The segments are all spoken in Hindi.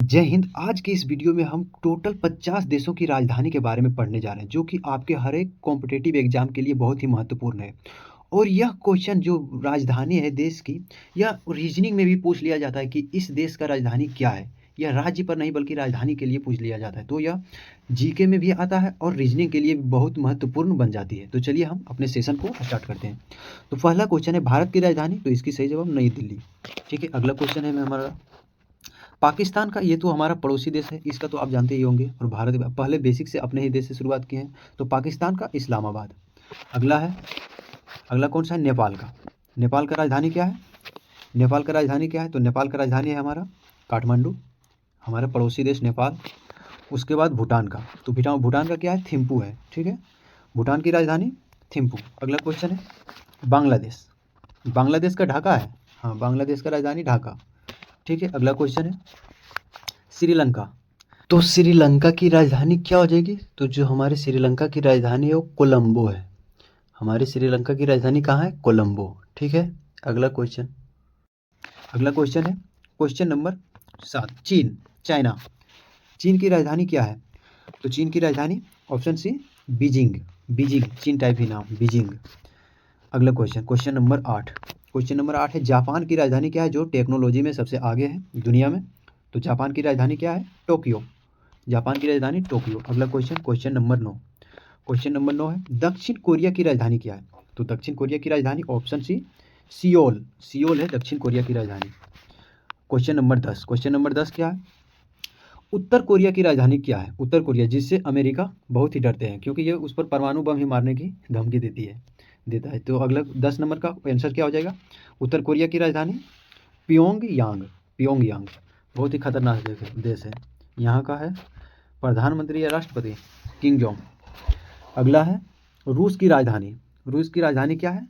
जय हिंद। आज की इस वीडियो में हम टोटल 50 देशों की राजधानी के बारे में पढ़ने जा रहे हैं, जो कि आपके हर एक कॉम्पिटिटिव एग्जाम के लिए बहुत ही महत्वपूर्ण है। और यह क्वेश्चन जो राजधानी है देश की, यह रीजनिंग में भी पूछ लिया जाता है कि इस देश का राजधानी क्या है। यह राज्य पर नहीं बल्कि राजधानी के लिए पूछ लिया जाता है। तो यह जीके में भी आता है और रीजनिंग के लिए भी बहुत महत्वपूर्ण बन जाती है। तो चलिए हम अपने सेशन को स्टार्ट करते हैं। तो पहला क्वेश्चन है भारत की राजधानी, तो इसकी सही जवाब नई दिल्ली। ठीक है, अगला क्वेश्चन है हमारा पाकिस्तान का। ये तो हमारा पड़ोसी देश है, इसका तो आप जानते ही होंगे। और भारत पहले बेसिक से अपने ही देश से शुरुआत किए हैं। तो पाकिस्तान का इस्लामाबाद। अगला कौन सा है? नेपाल का। नेपाल का राजधानी क्या है? नेपाल का राजधानी क्या है? तो नेपाल का राजधानी है हमारा काठमांडू, हमारा पड़ोसी देश नेपाल। उसके बाद भूटान का, तो भूटान का क्या है? थिम्पू है। ठीक है, भूटान की राजधानी थिम्पू। अगला क्वेश्चन है बांग्लादेश। बांग्लादेश का ढाका है। हाँ, बांग्लादेश का राजधानी ढाका। ठीक है, अगला क्वेश्चन है श्रीलंका। तो श्रीलंका की राजधानी क्या हो जाएगी? तो जो हमारे श्रीलंका की राजधानी है वो कोलंबो है। हमारी श्रीलंका की राजधानी कहाँ है? कोलंबो। ठीक है, अगला क्वेश्चन है क्वेश्चन नंबर 7। चाइना। चीन की राजधानी क्या है? तो चीन की राजधानी ऑप्शन सी बीजिंग। चीन टाइप ही नाम, बीजिंग। अगला क्वेश्चन नंबर 8। क्वेश्चन नंबर 8 है जापान की राजधानी क्या है, जो टेक्नोलॉजी में सबसे आगे है दुनिया में? तो जापान की राजधानी क्या है? टोक्यो। जापान की राजधानी टोक्यो। अगला क्वेश्चन नंबर 9। क्वेश्चन नंबर 9 है दक्षिण कोरिया की राजधानी क्या है? तो दक्षिण कोरिया की राजधानी ऑप्शन सी सियोल है दक्षिण कोरिया की राजधानी। क्वेश्चन नंबर 10 क्या है? उत्तर कोरिया की राजधानी क्या है? उत्तर कोरिया, जिससे अमेरिका बहुत ही डरते हैं, क्योंकि ये उस पर परमाणु बम ही मारने की धमकी देता है। तो अगला 10 नंबर का आंसर क्या हो जाएगा? उत्तर कोरिया की राजधानी प्योंगयांग। बहुत ही खतरनाक देश है। यहाँ का है प्रधानमंत्री या राष्ट्रपति किम जोंग। अगला है रूस की राजधानी क्या है?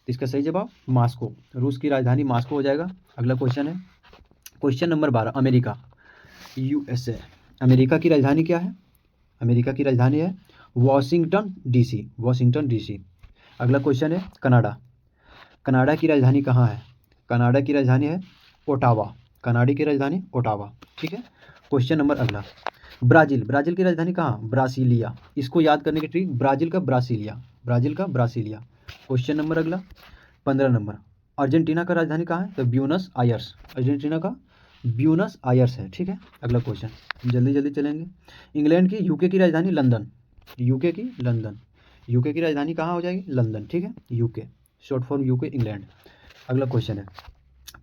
इसका सही जवाब मास्को। रूस की राजधानी मास्को हो जाएगा। अगला क्वेश्चन है question number 12। America, USA. America की राजधानी क्या है? अमेरिका की राजधानी है वॉशिंगटन डीसी। अगला क्वेश्चन है कनाडा की राजधानी कहाँ है? कनाडा की राजधानी है ओटावा। कनाडा की राजधानी ओटावा। ठीक है, क्वेश्चन नंबर अगला ब्राज़ील की राजधानी कहाँ? ब्रासीलिया। इसको याद करने की ट्रिक, ब्राज़ील का ब्रासीलिया। क्वेश्चन नंबर अगला 15 नंबर। अर्जेंटीना का राजधानी कहाँ है? तो ब्यूनस आयर्स। अर्जेंटीना का ब्यूनस आयर्स है। ठीक है, अगला क्वेश्चन जल्दी चलेंगे। इंग्लैंड की यूके की राजधानी लंदन। यूके की राजधानी कहाँ हो जाएगी? लंदन। ठीक है, UK short form UK, England. अगला क्वेश्चन है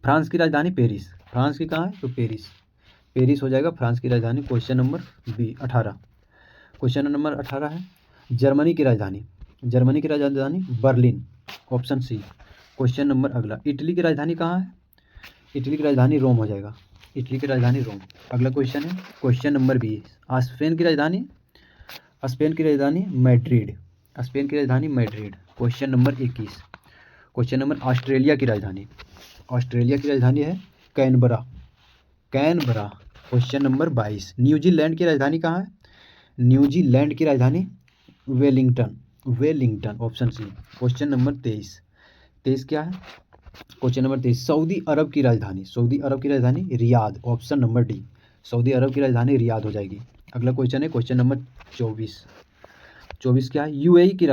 फ्रांस की राजधानी पेरिस। फ्रांस की कहाँ है? तो पेरिस हो जाएगा फ्रांस की राजधानी। क्वेश्चन नंबर 18 है जर्मनी की राजधानी Berlin, option C. Question number अगला इटली की राजधानी कहाँ है? इटली की राजधानी रोम हो जाएगा। इटली की राजधानी रोम। अगला क्वेश्चन है क्वेश्चन नंबर 20। स्पेन की राजधानी Madrid. Question number 21। Question number Australia की राजधानी है कैनबरा। Question number 22। न्यूजीलैंड की राजधानी कहाँ है? न्यूजीलैंड की राजधानी Wellington, option C. Question number 23 क्या है? क्वेश्चन नंबर 23 सऊदी अरब की राजधानी रियाद, ऑप्शन नंबर डी। सऊदी अरब की राजधानी रियाद हो जाएगी। अगला क्वेश्चन है क्वेश्चन नंबर 24 क्या है? यूएई की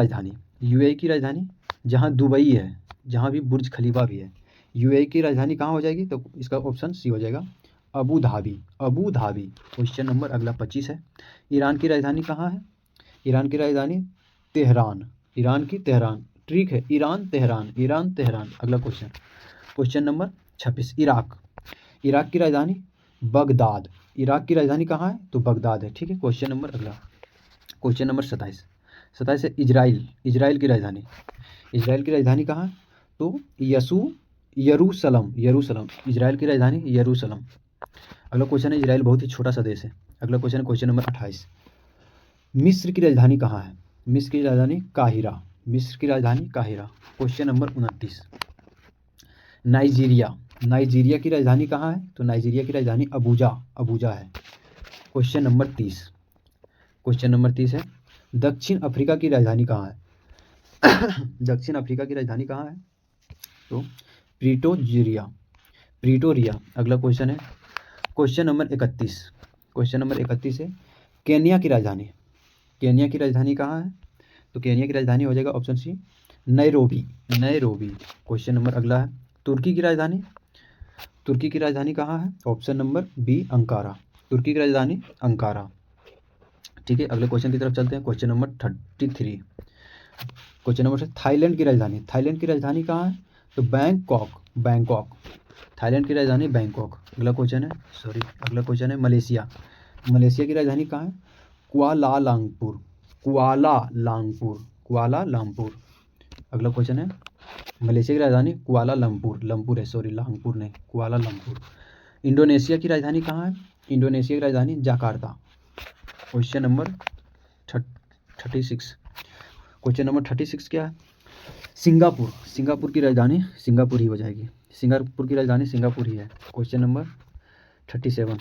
राजधानी जहाँ दुबई है, जहाँ भी बुर्ज खलीफा भी है, यूएई की राजधानी कहाँ हो जाएगी? तो इसका ऑप्शन सी हो जाएगा अबू धाबी। क्वेश्चन नंबर अगला 25 है ईरान की राजधानी कहाँ है? ईरान की राजधानी तेहरान। ट्रिक है ईरान तेहरान। अगला क्वेश्चन नंबर 26। इराक की राजधानी बगदाद। इराक की राजधानी कहाँ है? तो बगदाद है। ठीक है, क्वेश्चन नंबर अगला क्वेश्चन नंबर 27 है इजराइल की राजधानी कहाँ है? तो यरूशलम। इजराइल की राजधानी यरूशलम। अगला क्वेश्चन है इजराइल बहुत ही छोटा सा देश है। अगला क्वेश्चन नंबर 28। मिस्र की राजधानी कहाँ है? मिस्र की राजधानी काहिरा। Question number 29। नाइजीरिया की राजधानी कहाँ है? तो नाइजीरिया की राजधानी अबूजा है। क्वेश्चन नंबर 30 है दक्षिण अफ्रीका की राजधानी कहाँ है? तो प्रीटोरिया। अगला क्वेश्चन है क्वेश्चन नंबर 31, क्वेश्चन नंबर 31 है केन्या की राजधानी, केन्या की राजधानी कहाँ है? तो केन्या की राजधानी हो जाएगा option C Nairobi, Nairobi. Question number अगला है तुर्की की राजधानी, तुर्की की राजधानी कहाँ है? ऑप्शन नंबर बी अंकारा, तुर्की की राजधानी अंकारा। ठीक है, अगले क्वेश्चन की तरफ चलते हैं। Question number 33, question number Thailand की राजधानी, थाईलैंड की राजधानी कहाँ है? तो बैंकॉक, बैंकॉक, थाईलैंड की राजधानी बैंकॉक। अगला क्वेश्चन है अगला क्वेश्चन है मलेशिया, मलेशिया की राजधानी कहाँ है? Kuala Lumpur, Kuala Lumpur, Kuala Lumpur. अगला क्वेश्चन है मलेशिया की राजधानी कुआलालंपुर, लंपुर है सॉरी, लांगपुर नहीं, कुआलालंपुर। इंडोनेशिया की राजधानी कहाँ है? इंडोनेशिया की राजधानी Jakarta. Question number 36, question number 36 क्या है? सिंगापुर, सिंगापुर की राजधानी सिंगापुर ही हो जाएगी, सिंगापुर की राजधानी सिंगापुर ही है। क्वेश्चन नंबर 37,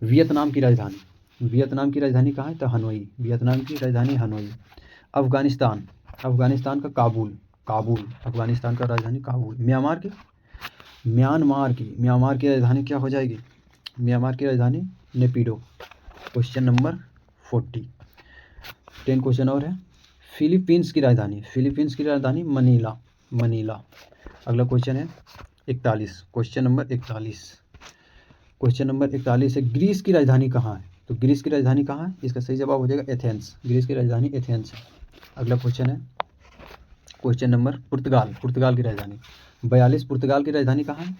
वियतनाम की राजधानी, वियतनाम की राजधानी कहाँ है? तो हनोई, वियतनाम की राजधानी हनोई। अफगानिस्तान, अफगानिस्तान का काबुल, काबुल, अफगानिस्तान का राजधानी काबुल। म्यांमार की, म्यांमार की, म्यांमार की राजधानी क्या हो जाएगी? म्यांमार की राजधानी नेपिडो। क्वेश्चन नंबर 40, 10 क्वेश्चन और है। फिलीपींस की राजधानी, फिलीपींस की राजधानी मनीला, मनीला। अगला क्वेश्चन है 41, क्वेश्चन नंबर 41, क्वेश्चन नंबर 41 है ग्रीस की राजधानी कहाँ है? तो ग्रीस की राजधानी कहाँ है? इसका सही जवाब हो जाएगा एथेंस, ग्रीस की राजधानी एथेंस है। अगला क्वेश्चन है क्वेश्चन नंबर पुर्तगाल, पुर्तगाल की राजधानी 42, पुर्तगाल की राजधानी कहाँ है?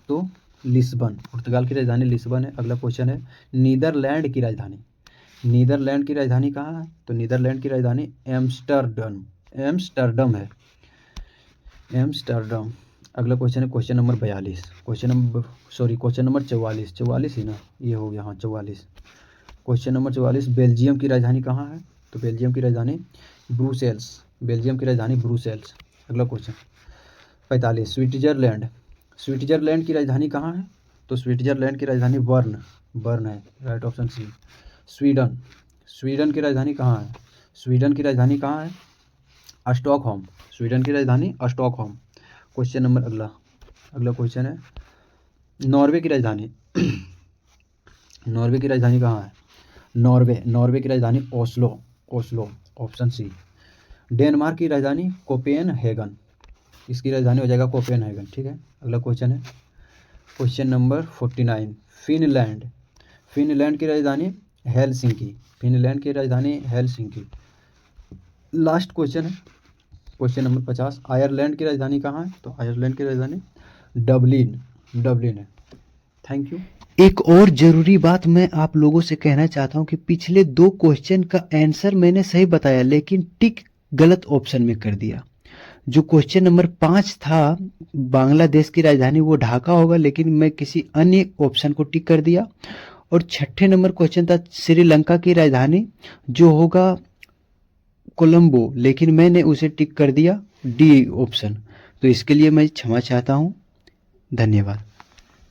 तो लिस्बन, पुर्तगाल की राजधानी लिस्बन है। अगला क्वेश्चन है नीदरलैंड की राजधानी, नीदरलैंड की राजधानी कहाँ है? तो नीदरलैंड की राजधानी एम्स्टर्डम, एम्स्टर्डम है, एम्स्टर्डम। अगला क्वेश्चन है क्वेश्चन नंबर 42, क्वेश्चन नंबर 44, 44 ही ना, ये हो गया हाँ 44। क्वेश्चन नंबर 44, बेल्जियम की राजधानी कहाँ है? तो बेल्जियम की राजधानी ब्रुसेल्स, बेल्जियम की राजधानी ब्रुसेल्स। अगला क्वेश्चन 45, स्विट्जरलैंड, स्विट्जरलैंड की राजधानी कहाँ है? तो स्विट्जरलैंड की राजधानी बर्न, बर्न है, right option C. Sweden, Sweden की राजधानी कहाँ है? स्वीडन की राजधानी कहाँ है? स्टॉकहोम, स्वीडन की राजधानी स्टॉकहोम। क्वेश्चन नंबर अगला क्वेश्चन है नॉर्वे की राजधानी नॉर्वे की राजधानी कहाँ है? नॉर्वे, नॉर्वे की राजधानी Oslo, Oslo, option C. Denmark की राजधानी कोपेनहेगन, इसकी राजधानी हो जाएगा कोपेनहेगन। ठीक है, अगला क्वेश्चन है क्वेश्चन नंबर 49, फिनलैंड, फिनलैंड की राजधानी हेलसिंकी, फिनलैंड की राजधानी हेलसिंकी। लास्ट क्वेश्चन है क्वेश्चन नंबर 50, आयरलैंड की राजधानी कहाँ है? तो आयरलैंड की राजधानी डबलिन, डबलिन है। Thank you. एक और जरूरी बात मैं आप लोगों से कहना चाहता हूं कि पिछले 2 क्वेश्चन का आंसर मैंने सही बताया लेकिन टिक गलत ऑप्शन में कर दिया। जो क्वेश्चन नंबर 5 था बांग्लादेश की राजधानी वो ढाका होगा, लेकिन मैं किसी अन्य ऑप्शन को टिक कर दिया। और 6ठे नंबर क्वेश्चन था श्रीलंका की राजधानी जो होगा कोलंबो, लेकिन मैंने उसे टिक कर दिया डी ऑप्शन। तो इसके लिए मैं क्षमा चाहता हूं। धन्यवाद।